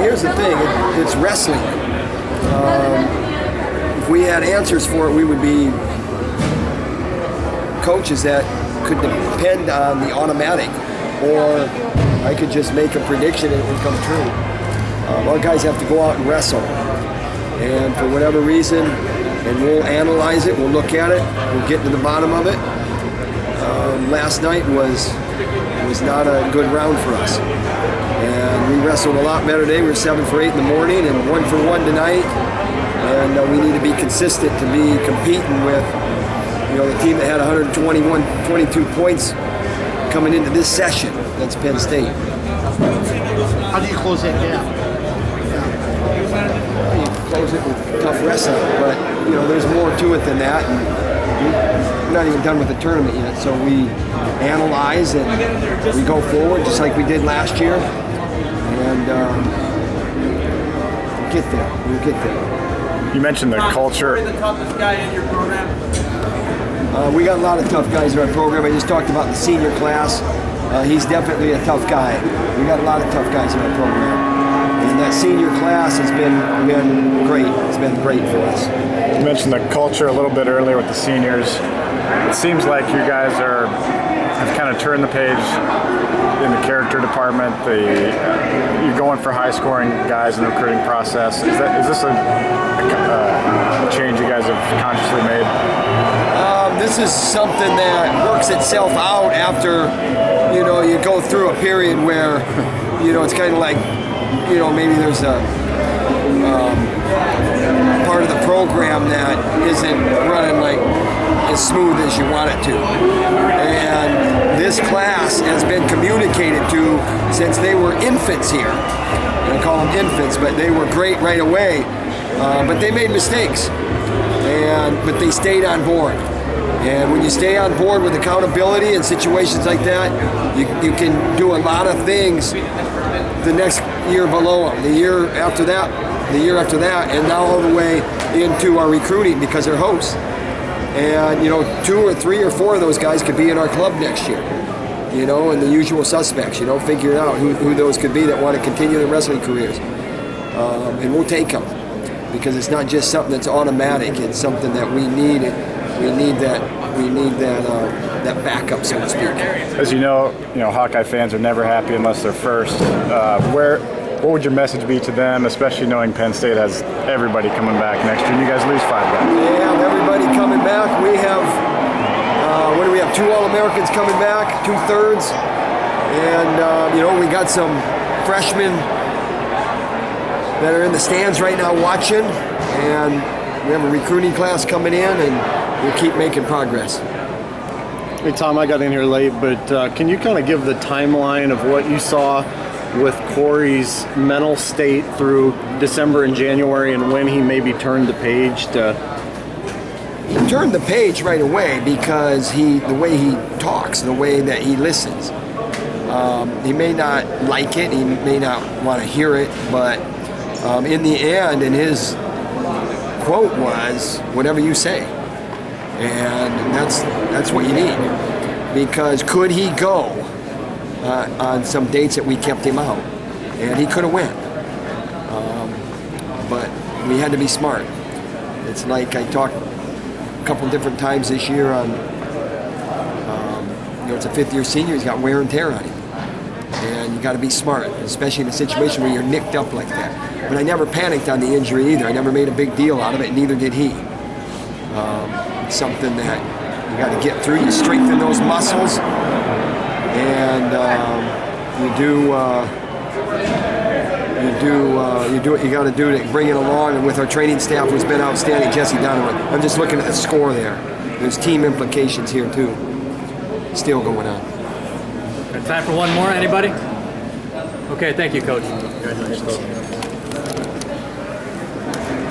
Here's the thing. It's wrestling. If we had answers for it, we would be coaches that could depend on the automatic, or I could just make a prediction and it would come true. Our guys have to go out and wrestle, and for whatever reason, and we'll analyze it, we'll look at it, we'll get to the bottom of it. Last night was not a good round for us, and we wrestled a lot better today. We were 7 for 8 in the morning and 1 for 1 tonight, and we need to be consistent to be competing with the team that had 22 points coming into this session. That's Penn State. How do you close that gap? You close it with tough wrestling, but there's more to it than that. And we're not even done with the tournament yet, so we analyze and we go forward just like we did last year, and we'll get there. We'll get there. You mentioned the culture. Who's the toughest guy in your program? We got a lot of tough guys in our program. I just talked about the senior class. He's definitely a tough guy. We got a lot of tough guys in our program. And that senior class has been great. It's been great for us. You mentioned the culture a little bit earlier with the seniors. It seems like you guys have kind of turned the page in the character department. You're going for high-scoring guys in the recruiting process. Is this a change you guys have consciously made? This is something that works itself out after you go through a period where it's kind of like maybe there's a part of the program that isn't running like as smooth as you want it to, and this class has been communicated to since they were infants here. I call them infants, but they were great right away, but they made mistakes, but they stayed on board. And when you stay on board with accountability in situations like that, you can do a lot of things the next year below them, the year after that, and now all the way into our recruiting because they're hosts. And 2 or 3 or 4 of those guys could be in our club next year. And the usual suspects. Figure out who those could be that want to continue their wrestling careers. And we'll take them because it's not just something that's automatic. It's something that we need. We need that backup, so to speak. As you know, Hawkeye fans are never happy unless they're first. What would your message be to them, especially knowing Penn State has everybody coming back next year and you guys lose 5 guys? We have everybody coming back. We have, what do we have, 2 All-Americans coming back, 2/3. And, we got some freshmen that are in the stands right now watching. And we have a recruiting class coming in, and we'll keep making progress. Hey, Tom, I got in here late, but can you kind of give the timeline of what you saw with Corey's mental state through December and January and when he maybe turned the page to... He turned the page right away because the way he talks, the way that he listens. He may not like it, he may not want to hear it, but in the end, and his quote was, "Whatever you say." And that's what you need, because could he go on some dates that we kept him out, and he could have went, but we had to be smart. It's like I talked a couple different times this year on, it's a 5th-year senior, he's got wear and tear on him, and you got to be smart, especially in a situation where you're nicked up like that. But I never panicked on the injury either. I never made a big deal out of it, neither did he. It's something that you got to get through. You strengthen those muscles, and you do what you got to do to bring it along. And with our training staff, who's been outstanding, Jesse Donovan. I'm just looking at the score there. There's team implications here too, still going on. Time for one more, anybody? Okay, thank you, Coach. Congratulations.